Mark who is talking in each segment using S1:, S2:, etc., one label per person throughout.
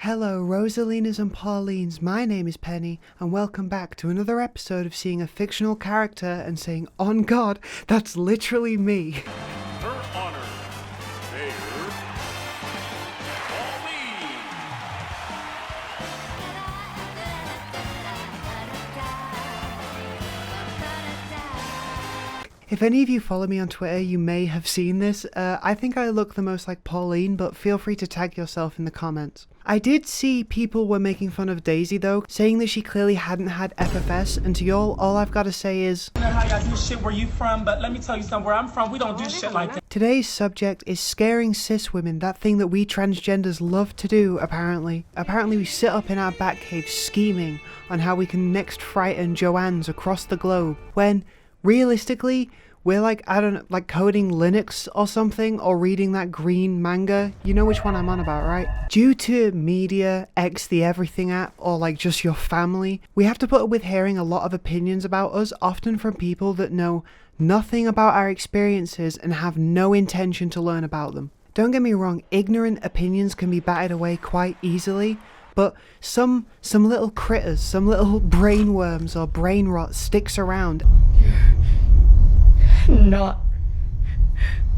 S1: Hello Rosalinas and Paulines, my name is Penny and welcome back to another episode of seeing a fictional character and saying, "On God, that's literally me."
S2: Her Honor, Mayor Pauline.
S1: If any of you follow me on Twitter, you may have seen this. I think I look the most like Pauline, but feel free to tag yourself in the comments. I did see people were making fun of Daisy though, saying that she clearly hadn't had FFS, and to y'all, all I've got to say is,
S3: I don't know how y'all do shit where you from, but let me tell you something, where I'm from, we don't do shit like that.
S1: Today's subject is scaring cis women, that thing that we transgenders love to do, apparently. Apparently we sit up in our back cave scheming on how we can next frighten Joannes across the globe, when, realistically, we're like, I don't know, like coding Linux or something, or reading that green manga. You know which one I'm on about, right? Due to media, X the everything app, or like just your family, we have to put up with hearing a lot of opinions about us, often from people that know nothing about our experiences and have no intention to learn about them. Don't get me wrong, ignorant opinions can be batted away quite easily, but some little critters, some little brainworms or brain rot sticks around.
S4: Not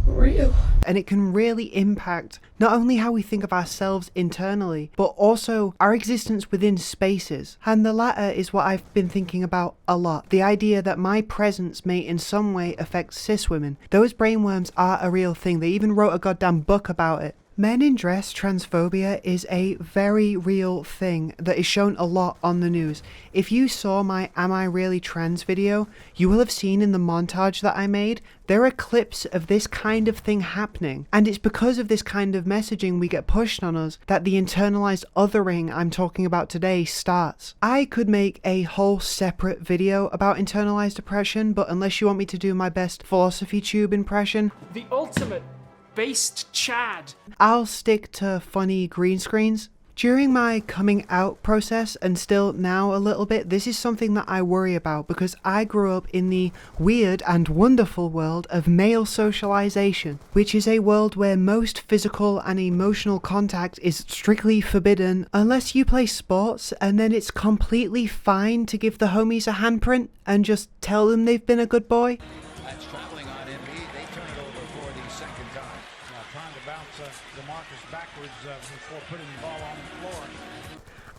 S4: real.
S1: And it can really impact not only how we think of ourselves internally, but also our existence within spaces. And the latter is what I've been thinking about a lot. The idea that my presence may in some way affect cis women. Those brainworms are a real thing. They even wrote a goddamn book about it. Men in dress transphobia is a very real thing that is shown a lot on the news. If you saw my Am I Really Trans video, you will have seen in the montage that I made, there are clips of this kind of thing happening. And it's because of this kind of messaging we get pushed on us that the internalized othering I'm talking about today starts. I could make a whole separate video about internalized oppression, but unless you want me to do my best philosophy tube impression,
S5: The ultimate based Chad.
S1: I'll stick to funny green screens. During my coming out process, and still now a little bit, this is something that I worry about because I grew up in the weird and wonderful world of male socialization, which is a world where most physical and emotional contact is strictly forbidden unless you play sports, and then it's completely fine to give the homies a handprint and just tell them they've been a good boy.
S6: That's traveling on MB. They turn it over for the second time. Now trying to bounce DeMarcus backwards before putting the ball on the floor.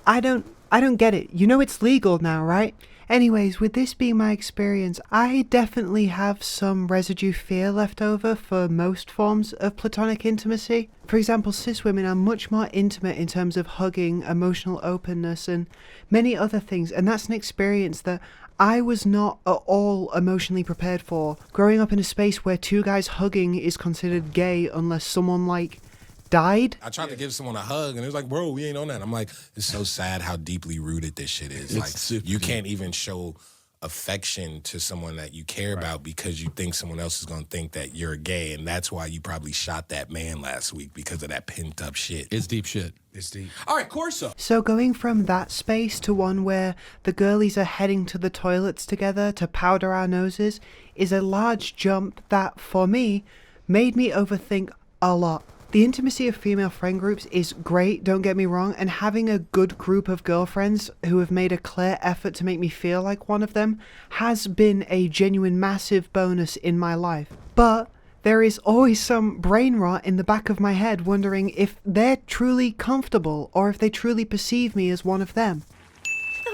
S1: I don't get it. You know it's legal now, right? Anyways, with this being my experience, I definitely have some residue fear left over for most forms of platonic intimacy. For example, cis women are much more intimate in terms of hugging, emotional openness, and many other things, and that's an experience that I was not at all emotionally prepared for. Growing up in a space where two guys hugging is considered gay unless someone, like, died.
S7: I tried to give someone a hug, and it was like, bro, we ain't on that. I'm like, it's so sad how deeply rooted this shit is. Like, you can't even show affection to someone that you care about because you think someone else is going to think that you're gay, and that's why you probably shot that man last week, because of that pent-up shit.
S8: It's deep shit.
S7: It's deep.
S8: All right, Corso.
S1: So going from that space to one where the girlies are heading to the toilets together to powder our noses is a large jump that, for me, made me overthink a lot. The intimacy of female friend groups is great, don't get me wrong, and having a good group of girlfriends who have made a clear effort to make me feel like one of them has been a genuine massive bonus in my life. But there is always some brain rot in the back of my head wondering if they're truly comfortable or if they truly perceive me as one of them.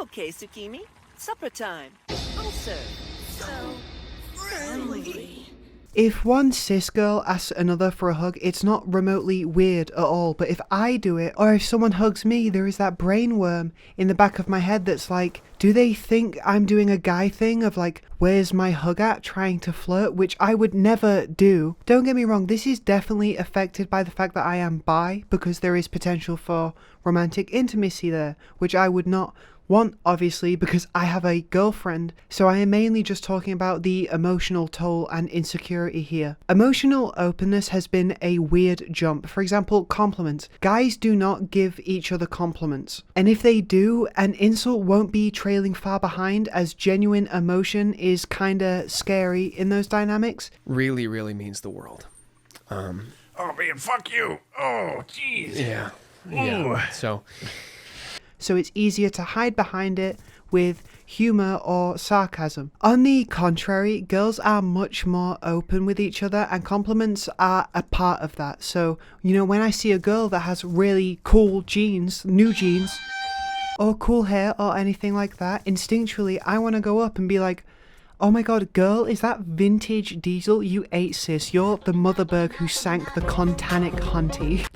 S9: Okay, Tsukimi, supper time. Also, so friendly.
S1: If one cis girl asks another for a hug, it's not remotely weird at all, but if I do it, or if someone hugs me, there is that brainworm in the back of my head that's like, do they think I'm doing a guy thing of like, where's my hug at, trying to flirt, which I would never do. Don't get me wrong, this is definitely affected by the fact that I am bi, because there is potential for romantic intimacy there, which I would not want, obviously, because I have a girlfriend, so I am mainly just talking about the emotional toll and insecurity here. Emotional openness has been a weird jump. For example, compliments. Guys do not give each other compliments. And if they do, an insult won't be trailing far behind, as genuine emotion is kinda scary in those dynamics.
S5: Really, really means the world.
S6: Oh, man, fuck you. Oh, jeez.
S5: Yeah.
S8: Yeah. So
S1: it's easier to hide behind it with humor or sarcasm. On the contrary, girls are much more open with each other, and compliments are a part of that. So, you know, when I see a girl that has really cool jeans, new jeans, or cool hair or anything like that, instinctually I want to go up and be like, oh my god, girl, is that vintage diesel? You ate, sis. You're the motherberg who sank the Contanic Hunty.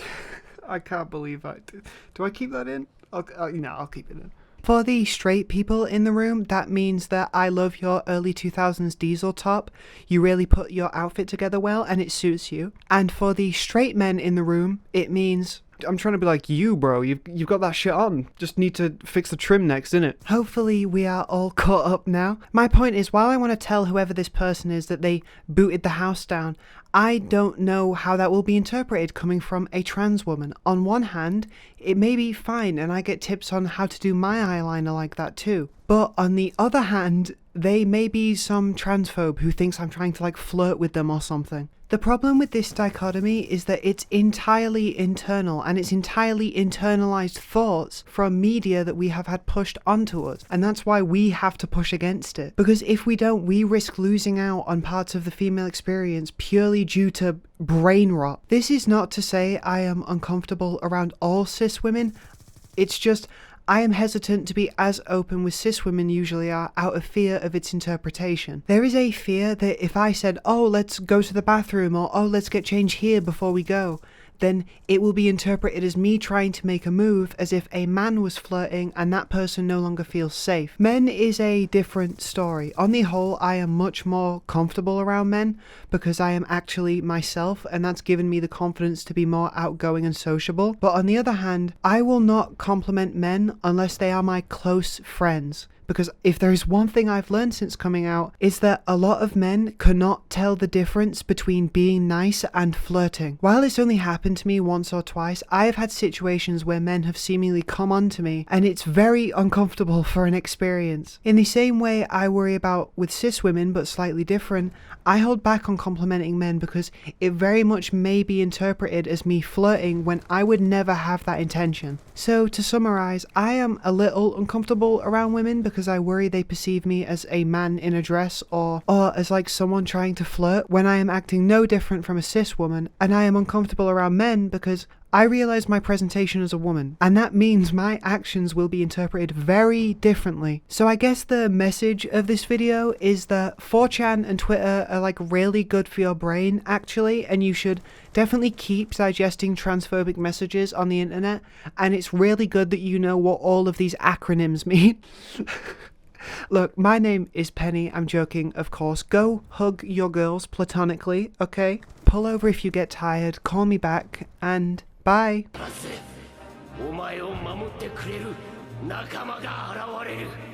S1: I can't believe that. Do I keep that in? I'll keep it in. For the straight people in the room, that means that I love your early 2000s diesel top. You really put your outfit together well and it suits you. And for the straight men in the room, it means... I'm trying to be like you, bro. You've got that shit on. Just need to fix the trim next, innit? Hopefully we are all caught up now. My point is, while I want to tell whoever this person is that they booted the house down, I don't know how that will be interpreted coming from a trans woman. On one hand, it may be fine and I get tips on how to do my eyeliner like that too. But on the other hand, they may be some transphobe who thinks I'm trying to like flirt with them or something. The problem with this dichotomy is that it's entirely internal, and it's entirely internalized thoughts from media that we have had pushed onto us, and that's why we have to push against it. Because if we don't, we risk losing out on parts of the female experience purely due to brain rot. This is not to say I am uncomfortable around all cis women, it's just I am hesitant to be as open with cis women usually are out of fear of its interpretation. There is a fear that if I said, oh, let's go to the bathroom, or oh, let's get changed here before we go, then it will be interpreted as me trying to make a move as if a man was flirting and that person no longer feels safe. Men is a different story. On the whole, I am much more comfortable around men because I am actually myself, and that's given me the confidence to be more outgoing and sociable. But on the other hand, I will not compliment men unless they are my close friends. Because if there is one thing I've learned since coming out, is that a lot of men cannot tell the difference between being nice and flirting. While it's only happened to me once or twice, I have had situations where men have seemingly come on to me, and it's very uncomfortable for an experience. In the same way I worry about with cis women, but slightly different, I hold back on complimenting men because it very much may be interpreted as me flirting when I would never have that intention. So to summarize, I am a little uncomfortable around women because I worry they perceive me as a man in a dress or as like someone trying to flirt when I am acting no different from a cis woman, and I am uncomfortable around men because I realize my presentation as a woman, and that means my actions will be interpreted very differently. So I guess the message of this video is that 4chan and Twitter are like really good for your brain actually, and you should definitely keep digesting transphobic messages on the internet, and it's really good that you know what all of these acronyms mean. Look, my name is Penny, I'm joking, of course. Go hug your girls platonically, okay? Pull over if you get tired, call me back, and bye.
S10: お前を守ってくれる仲間が現れる。